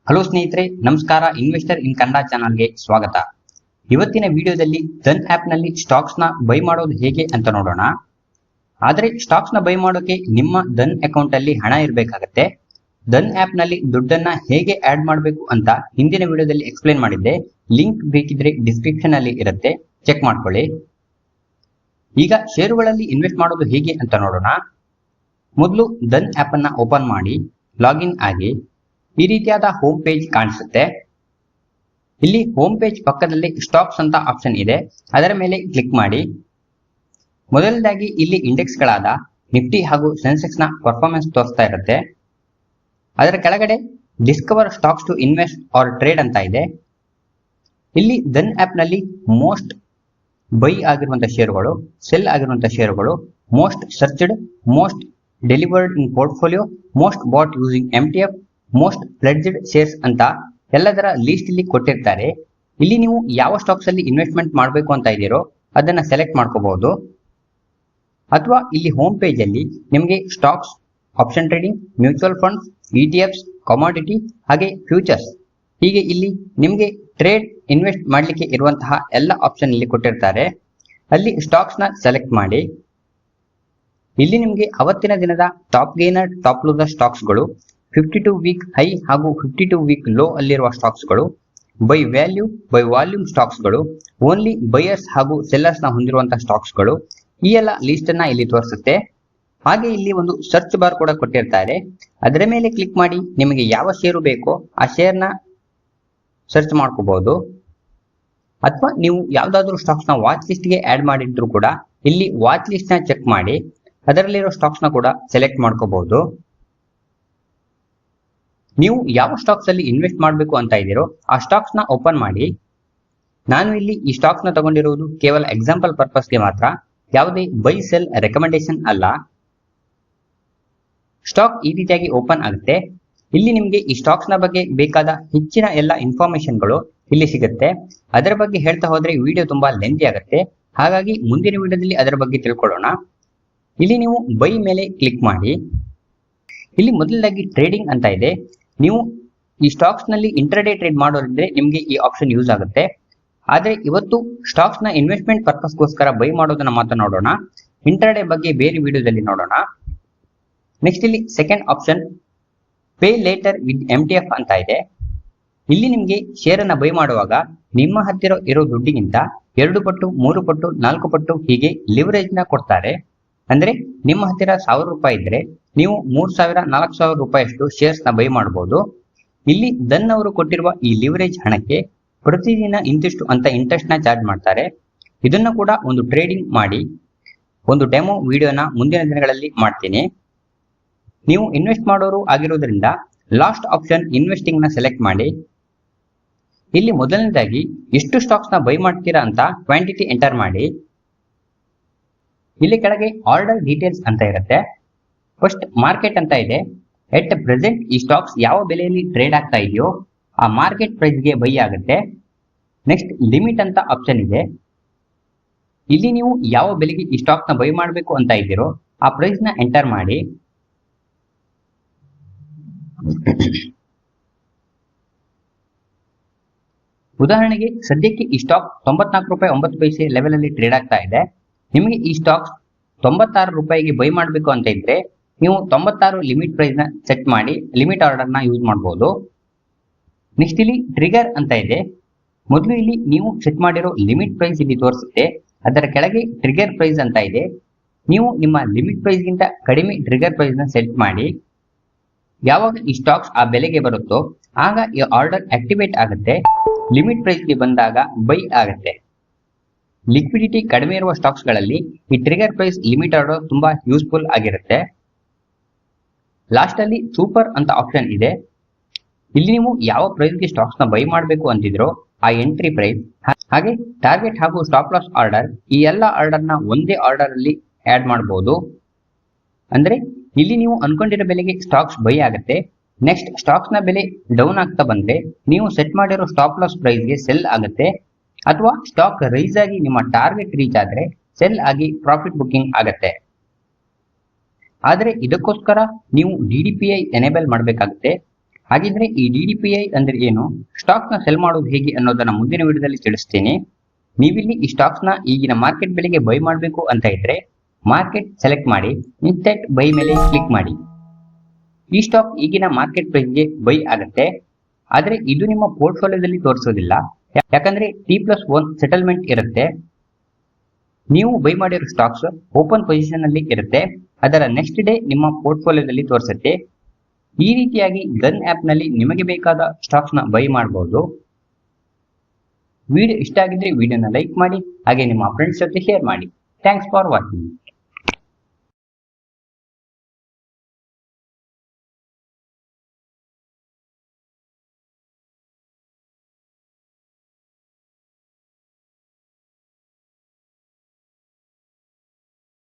Hello ಸ್ನೇಹಿತರೆ, ನಮಸ್ಕಾರ. Investor ಇನ್ ಕನ್ನಡ ಚಾನಲ್ಗೆ ಸ್ವಾಗತ. ಇವತ್ತಿನ ವಿಡಿಯೋದಲ್ಲಿ ಧನ್ ಆಪ್ ನಲ್ಲಿ ಸ್ಟಾಕ್ಸ್ ನ ಬೈ ಮಾಡೋದು ಹೇಗೆ ಅಂತ ನೋಡೋಣ. ಆದರೆ ಸ್ಟಾಕ್ಸ್ ನ ಬೈ ಮಾಡೋಕೆ ನಿಮ್ಮ ಧನ್ ಅಕೌಂಟ್ ಅಲ್ಲಿ ಹಣ ಇರಬೇಕಾಗತ್ತೆ. ಧನ್ ಆಪ್ ನಲ್ಲಿ ದುಡ್ಡನ್ನ ಹೇಗೆ ಆಡ್ ಮಾಡಬೇಕು ಅಂತ ಹಿಂದಿನ ವಿಡಿಯೋದಲ್ಲಿ ಎಕ್ಸ್ಪ್ಲೇನ್ ಮಾಡಿದ್ದೆ. ಲಿಂಕ್ ಬೇಕಿದ್ರೆ ಡಿಸ್ಕ್ರಿಪ್ಷನ್ ಅಲ್ಲಿ ಇರುತ್ತೆ, ಚೆಕ್ ಮಾಡ್ಕೊಳ್ಳಿ. ಈಗ ಷೇರುಗಳಲ್ಲಿ ಇನ್ವೆಸ್ಟ್ ಮಾಡೋದು ಹೇಗೆ ಅಂತ ನೋಡೋಣ. ಮೊದಲು ಧನ್ ಆಪ್ ಅನ್ನ ಓಪನ್ ಮಾಡಿ ಲಾಗಿನ್ ಆಗಿ ಈ ರೀತಿಯಾದ ಹೋಮ್ ಪೇಜ್ ಕಾಣಿಸುತ್ತೆ. ಇಲ್ಲಿ ಹೋಮ್ ಪೇಜ್ ಪಕ್ಕದಲ್ಲಿ ಸ್ಟಾಕ್ಸ್ ಅಂತ ಆಪ್ಷನ್ ಇದೆ, ಅದರ ಮೇಲೆ ಕ್ಲಿಕ್ ಮಾಡಿ. ಮೊದಲನೇದಾಗಿ ಇಲ್ಲಿ ಇಂಡೆಕ್ಸ್ ಗಳಾದ ನಿಫ್ಟಿ ಹಾಗೂ ಸೆನ್ಸೆಕ್ಸ್ ನ ಪರ್ಫಾರ್ಮೆನ್ಸ್ ತೋರಿಸ್ತಾ ಇರುತ್ತೆ. ಅದರ ಕೆಳಗಡೆ discover stocks to invest or trade ಅಂತ ಇದೆ. ಇಲ್ಲಿ ಧನ್ ಆಪ್ ನಲ್ಲಿ ಮೋಸ್ಟ್ ಬೈ ಆಗಿರುವಂತಹ ಷೇರುಗಳು, ಸೆಲ್ ಆಗಿರುವಂತಹ ಷೇರುಗಳು, most searched, most delivered in portfolio, most bought using MTF, most pledged shares ಅಂತ ಎಲ್ಲದರ ಲೀಸ್ಟ್ ಇಲ್ಲಿ ಕೊಟ್ಟಿರ್ತಾರೆ. ಇಲ್ಲಿ ನೀವು ಯಾವ ಸ್ಟಾಕ್ಸ್ ಅಲ್ಲಿ ಇನ್ವೆಸ್ಟ್ಮೆಂಟ್ ಮಾಡಬೇಕು ಅಂತ ಇದ್ದೀರೋ ಅದನ್ನ ಸೆಲೆಕ್ಟ್ ಮಾಡ್ಕೋಬಹುದು. ಅಥವಾ ಇಲ್ಲಿ ಹೋಮ್ ಪೇಜ್ ಅಲ್ಲಿ ನಿಮಗೆ stocks, option trading, mutual funds, ETFs, commodity ಹಾಗೆ ಫ್ಯೂಚರ್ಸ್ ಹೀಗೆ ಇಲ್ಲಿ ನಿಮಗೆ ಟ್ರೇಡ್ ಇನ್ವೆಸ್ಟ್ ಮಾಡಲಿಕ್ಕೆ ಇರುವಂತಹ ಎಲ್ಲ ಆಪ್ಷನ್ ಇಲ್ಲಿ ಕೊಟ್ಟಿರ್ತಾರೆ. ಅಲ್ಲಿ ಸ್ಟಾಕ್ಸ್ ನ ಸೆಲೆಕ್ಟ್ ಮಾಡಿ. ಇಲ್ಲಿ ನಿಮಗೆ ಅವತ್ತಿನ ದಿನದ top gainer, top loser stocks ಗಳು, 52 ವೀಕ್ ಹೈ ಹಾಗೂ 52 ವೀಕ್ ಲೋ ಅಲ್ಲಿರುವ ಸ್ಟಾಕ್ಸ್ ಗಳು, by value, by volume stocks ಗಳು, ಓನ್ಲಿ ಬೈಯರ್ಸ್ ಹಾಗೂ ಸೆಲ್ಲರ್ಸ್ ನ ಹೊಂದಿರುವಂತಹ ಸ್ಟಾಕ್ಸ್ ಗಳು, ಈ ಎಲ್ಲ ಲಿಸ್ಟ್ ಅನ್ನ ಇಲ್ಲಿ ತೋರಿಸುತ್ತೆ. ಹಾಗೆ ಇಲ್ಲಿ ಒಂದು ಸರ್ಚ್ ಬಾರ್ ಕೂಡ ಕೊಟ್ಟಿರ್ತಾರೆ. ಅದರ ಮೇಲೆ ಕ್ಲಿಕ್ ಮಾಡಿ ನಿಮಗೆ ಯಾವ ಷೇರು ಬೇಕೋ ಆ ಶೇರ್ ನ ಸರ್ಚ್ ಮಾಡ್ಕೋಬಹುದು. ಅಥವಾ ನೀವು ಯಾವ್ದಾದ್ರು ಸ್ಟಾಕ್ಸ್ ನ ವಾಚ್ ಲಿಸ್ಟ್ ಗೆ ಆಡ್ ಮಾಡಿದ್ರು ಕೂಡ ಇಲ್ಲಿ ವಾಚ್ ಲಿಸ್ಟ್ ನ ಚೆಕ್ ಮಾಡಿ ಅದರಲ್ಲಿರೋ ಸ್ಟಾಕ್ಸ್ ನ ಕೂಡ ಸೆಲೆಕ್ಟ್ ಮಾಡ್ಕೋಬಹುದು. ನೀವು ಯಾವ ಸ್ಟಾಕ್ಸ್ ಅಲ್ಲಿ ಇನ್ವೆಸ್ಟ್ ಮಾಡಬೇಕು ಅಂತ ಇದ್ದೀರೋ ಆ ಸ್ಟಾಕ್ಸ್ ನ ಓಪನ್ ಮಾಡಿ. ನಾನು ಇಲ್ಲಿ ಈ ಸ್ಟಾಕ್ಸ್ ನ ತಗೊಂಡಿರುವುದು ಕೇವಲ ಎಕ್ಸಾಂಪಲ್ ಪರ್ಪಸ್ ಗೆ ಮಾತ್ರ, ಯಾವುದೇ ಬೈ ಸೆಲ್ ರೆಕಮೆಂಡೇಶನ್ ಅಲ್ಲ. ಸ್ಟಾಕ್ ಈ ರೀತಿಯಾಗಿ ಓಪನ್ ಆಗುತ್ತೆ. ಇಲ್ಲಿ ನಿಮಗೆ ಈ ಸ್ಟಾಕ್ಸ್ ನ ಬಗ್ಗೆ ಬೇಕಾದ ಹೆಚ್ಚಿನ ಎಲ್ಲ ಇನ್ಫಾರ್ಮೇಶನ್ ಗಳು ಇಲ್ಲಿ ಸಿಗುತ್ತೆ. ಅದರ ಬಗ್ಗೆ ಹೇಳ್ತಾ ಹೋದ್ರೆ ವಿಡಿಯೋ ತುಂಬಾ ಲೆಂತಿ ಆಗುತ್ತೆ, ಹಾಗಾಗಿ ಮುಂದಿನ ವಿಡಿಯೋದಲ್ಲಿ ಅದರ ಬಗ್ಗೆ ತಿಳ್ಕೊಳ್ಳೋಣ. ಇಲ್ಲಿ ನೀವು ಬೈ ಮೇಲೆ ಕ್ಲಿಕ್ ಮಾಡಿ. ಇಲ್ಲಿ ಮೊದಲದಾಗಿ ಟ್ರೇಡಿಂಗ್ ಅಂತ ಇದೆ. ನೀವು ಈ ಸ್ಟಾಕ್ಸ್ ನಲ್ಲಿ ಇಂಟ್ರಾಡೇ ಟ್ರೇಡ್ ಮಾಡೋರಿದ್ರೆ ನಿಮಗೆ ಈ ಆಪ್ಷನ್ ಯೂಸ್ ಆಗುತ್ತೆ. ಆದ್ರೆ ಇವತ್ತು ಸ್ಟಾಕ್ಸ್ ನ ಇನ್ವೆಸ್ಟ್ಮೆಂಟ್ ಪರ್ಪಸ್ ಗೋಸ್ಕರ ಬೈ ಮಾಡೋದನ್ನ ಮಾತ್ರ ನೋಡೋಣ. ಇಂಟ್ರಾಡೇ ಬಗ್ಗೆ ಬೇರೆ ವಿಡಿಯೋದಲ್ಲಿ ನೋಡೋಣ. ನೆಕ್ಸ್ಟ್ ಇಲ್ಲಿ second option pay litre with MTF ಅಂತ ಇದೆ. ಇಲ್ಲಿ ನಿಮಗೆ ಶೇರ್ ಅನ್ನ ಬೈ ಮಾಡುವಾಗ ನಿಮ್ಮ ಹತ್ತಿರ ಇರೋ ದುಡ್ಡಿಗಿಂತ 2 ಪಟ್ಟು, 3 ಪಟ್ಟು, 4 ಪಟ್ಟು ಹೀಗೆ ಲಿವರೇಜ್ ನ ಕೊಡ್ತಾರೆ. ಅಂದ್ರೆ ನಿಮ್ಮ ಹತ್ತಿರ 1000 ರೂಪಾಯಿ ಇದ್ರೆ ನೀವು 3000, 4000 ರೂಪಾಯಿಯಷ್ಟು ಶೇರ್ಸ್ ನ ಬೈ ಮಾಡಬಹುದು. ಇಲ್ಲಿ ಧನ್ ಅವರು ಕೊಟ್ಟಿರುವ ಈ ಲಿವರೇಜ್ ಹಣಕ್ಕೆ ಪ್ರತಿದಿನ ಇಂತಿಷ್ಟು ಅಂತ ಇಂಟ್ರೆಸ್ಟ್ ನ ಚಾರ್ಜ್ ಮಾಡ್ತಾರೆ. ಇದನ್ನ ಕೂಡ ಒಂದು ಟ್ರೇಡಿಂಗ್ ಮಾಡಿ ಒಂದು ಡೆಮೋ ವಿಡಿಯೋನ ಮುಂದಿನ ದಿನಗಳಲ್ಲಿ ಮಾಡ್ತೀನಿ. ನೀವು ಇನ್ವೆಸ್ಟ್ ಮಾಡೋರು ಆಗಿರೋದ್ರಿಂದ ಲಾಸ್ಟ್ ಆಪ್ಷನ್ ಇನ್ವೆಸ್ಟಿಂಗ್ ನ ಸೆಲೆಕ್ಟ್ ಮಾಡಿ. ಇಲ್ಲಿ ಮೊದಲನೇದಾಗಿ ಎಷ್ಟು ಸ್ಟಾಕ್ಸ್ ನ ಬೈ ಮಾಡ್ತೀರಾ ಅಂತ ಕ್ವಾಂಟಿಟಿ ಎಂಟರ್ ಮಾಡಿ. ಇಲ್ಲಿ ಕೆಳಗೆ ಆರ್ಡರ್ ಡೀಟೇಲ್ಸ್ ಅಂತ ಇರುತ್ತೆ. ಫಸ್ಟ್ ಮಾರ್ಕೆಟ್ ಅಂತ ಇದೆ. ಎಟ್ ಪ್ರೆಸೆಂಟ್ ಈ ಸ್ಟಾಕ್ಸ್ ಯಾವ ಬೆಲೆಯಲ್ಲಿ ಟ್ರೇಡ್ ಆಗ್ತಾ ಇದೆಯೋ ಆ ಮಾರ್ಕೆಟ್ ಪ್ರೈಸ್ ಗೆ ಬೈ ಆಗುತ್ತೆ. ನೆಕ್ಸ್ಟ್ ಲಿಮಿಟ್ ಅಂತ ಆಪ್ಷನ್ ಇದೆ. ಇಲ್ಲಿ ನೀವು ಯಾವ ಬೆಲೆಗೆ ಈ ಸ್ಟಾಕ್ ನ ಬೈ ಮಾಡಬೇಕು ಅಂತ ಇದ್ದೀರೋ ಆ ಪ್ರೈಸ್ ನ ಎಂಟರ್ ಮಾಡಿ. ಉದಾಹರಣೆಗೆ ಸದ್ಯಕ್ಕೆ ಈ ಸ್ಟಾಕ್ 94 ರೂಪಾಯಿ 9 ಪೈಸೆ ಲೆವೆಲ್ ಅಲ್ಲಿ ಟ್ರೇಡ್ ಆಗ್ತಾ ಇದೆ. ನಿಮಗೆ ಈ ಸ್ಟಾಕ್ಸ್ 96 ರೂಪಾಯಿಗೆ ಬೈ ಮಾಡಬೇಕು ಅಂತ ಇದ್ರೆ ನೀವು 96 ಲಿಮಿಟ್ ಪ್ರೈಸ್ ನ ಸೆಟ್ ಮಾಡಿ ಲಿಮಿಟ್ ಆರ್ಡರ್ ನ ಯೂಸ್ ಮಾಡಬಹುದು. ನೆಕ್ಸ್ಟ್ ಇಲ್ಲಿ ಟ್ರಿಗರ್ ಅಂತ ಇದೆ. ಮೊದಲು ಇಲ್ಲಿ ನೀವು ಸೆಟ್ ಮಾಡಿರೋ ಲಿಮಿಟ್ ಪ್ರೈಸ್ ಇಲ್ಲಿ ತೋರಿಸುತ್ತೆ. ಅದರ ಕೆಳಗೆ ಟ್ರಿಗರ್ ಪ್ರೈಸ್ ಅಂತ ಇದೆ. ನೀವು ನಿಮ್ಮ ಲಿಮಿಟ್ ಪ್ರೈಸ್ ಗಿಂತ ಕಡಿಮೆ ಟ್ರಿಗರ್ ಪ್ರೈಸ್ ನ ಸೆಟ್ ಮಾಡಿ. ಯಾವಾಗ ಈ ಸ್ಟಾಕ್ಸ್ ಆ ಬೆಲೆಗೆ ಬರುತ್ತೋ ಆಗ ಈ ಆರ್ಡರ್ ಆಕ್ಟಿವೇಟ್ ಆಗುತ್ತೆ. ಲಿಮಿಟ್ ಪ್ರೈಸ್ ಗೆ ಬಂದಾಗ ಬೈ ಆಗುತ್ತೆ. ಲಿಕ್ವಿಡಿಟಿ ಕಡಿಮೆ ಇರುವ ಸ್ಟಾಕ್ಸ್ ಗಳಲ್ಲಿ ಈ ಟ್ರಿಗರ್ ಪ್ರೈಸ್ ಲಿಮಿಟ್ ಆರ್ಡರ್ ತುಂಬಾ ಯೂಸ್ಫುಲ್ ಆಗಿರುತ್ತೆ. ಲಾಸ್ಟ್ ಅಲ್ಲಿ ಸೂಪರ್ ಅಂತ ಆಪ್ಷನ್ ಇದೆ. ಇಲ್ಲಿ ನೀವು ಯಾವ ಪ್ರೈಸ್ ಗೆ ಸ್ಟಾಕ್ಸ್ ನ ಬೈ ಮಾಡಬೇಕು ಅಂತಿದ್ರೋ ಆ ಎಂಟ್ರಿ ಪ್ರೈಸ್ ಹಾಗೆ ಟಾರ್ಗೆಟ್ ಹಾಗೂ ಸ್ಟಾಪ್ ಲಾಸ್ ಆರ್ಡರ್ ಈ ಎಲ್ಲ ಆರ್ಡರ್ ನ ಒಂದೇ ಆರ್ಡರ್ ಅಲ್ಲಿ ಆಡ್ ಮಾಡಬಹುದು. ಅಂದ್ರೆ ಇಲ್ಲಿ ನೀವು ಅನ್ಕೊಂಡಿರೋ ಬೆಲೆಗೆ ಸ್ಟಾಕ್ಸ್ ಬೈ ಆಗುತ್ತೆ. ನೆಕ್ಸ್ಟ್ ಸ್ಟಾಕ್ಸ್ ನ ಬೆಲೆ ಡೌನ್ ಆಗ್ತಾ ಬಂದ್ರೆ ನೀವು ಸೆಟ್ ಮಾಡಿರೋ ಸ್ಟಾಪ್ ಲಾಸ್ ಪ್ರೈಸ್ ಗೆ ಸೆಲ್ ಆಗುತ್ತೆ. ಅಥವಾ ಸ್ಟಾಕ್ ರೈಸ್ ಆಗಿ ನಿಮ್ಮ ಟಾರ್ಗೆಟ್ ರೀಚ್ ಆದ್ರೆ ಸೆಲ್ ಆಗಿ ಪ್ರಾಫಿಟ್ ಬುಕಿಂಗ್ ಆಗುತ್ತೆ. ಆದ್ರೆ ಇದಕ್ಕೋಸ್ಕರ ನೀವು DDPI ಎನೇಬಲ್ ಮಾಡಬೇಕಾಗುತ್ತೆ. ಹಾಗಿದ್ರೆ ಈ DDPI ಅಂದ್ರೆ ಏನು, ಸ್ಟಾಕ್ಸ್ ನ ಸೆಲ್ ಮಾಡೋದು ಹೇಗೆ ಅನ್ನೋದನ್ನ ಮುಂದಿನ ವಿಡಿಯೋದಲ್ಲಿ ತಿಳಿಸ್ತೀನಿ. ನೀವಿಲ್ಲಿ ಈ ಸ್ಟಾಕ್ಸ್ ನ ಈಗಿನ ಮಾರ್ಕೆಟ್ ಬೆಲೆಗೆ ಬೈ ಮಾಡಬೇಕು ಅಂತ ಇದ್ರೆ ಮಾರ್ಕೆಟ್ ಸೆಲೆಕ್ಟ್ ಮಾಡಿ ಇನ್ಸ್ಟೆಂಟ್ ಬೈ ಮೇಲೆ ಕ್ಲಿಕ್ ಮಾಡಿ. ಈ ಸ್ಟಾಕ್ ಈಗಿನ ಮಾರ್ಕೆಟ್ ಪ್ರೈಸ್ಗೆ ಬೈ ಆಗುತ್ತೆ, ಆದ್ರೆ ಇದು ನಿಮ್ಮ ಪೋರ್ಟ್ಫೋಲಿಯೋದಲ್ಲಿ ತೋರಿಸೋದಿಲ್ಲ, ಯಾಕಂದ್ರೆ T+1 ಸೆಟಲ್ಮೆಂಟ್ ಇರುತ್ತೆ. ನೀವು ಬೈ ಮಾಡಿರೋ ಸ್ಟಾಕ್ಸ್ ಓಪನ್ ಪೊಸಿಷನ್ ಅಲ್ಲಿ ಇರುತ್ತೆ, ಅದರ ನೆಕ್ಸ್ಟ್ ಡೇ ನಿಮ್ಮ ಪೋರ್ಟ್ಫೋಲಿಯೋದಲ್ಲಿ ತೋರಿಸುತ್ತೆ. ಈ ರೀತಿಯಾಗಿ ಗನ್ ಆಪ್ ನಲ್ಲಿ ನಿಮಗೆ ಬೇಕಾದ ಸ್ಟಾಕ್ಸ್ ನ ಬೈ ಮಾಡಬಹುದು. ವಿಡಿಯೋ ಇಷ್ಟ ಆಗಿದ್ರೆ ವಿಡಿಯೋನ ಲೈಕ್ ಮಾಡಿ, ಹಾಗೆ ನಿಮ್ಮ ಫ್ರೆಂಡ್ಸ್ ಜೊತೆ ಶೇರ್ ಮಾಡಿ. Thanks for watching.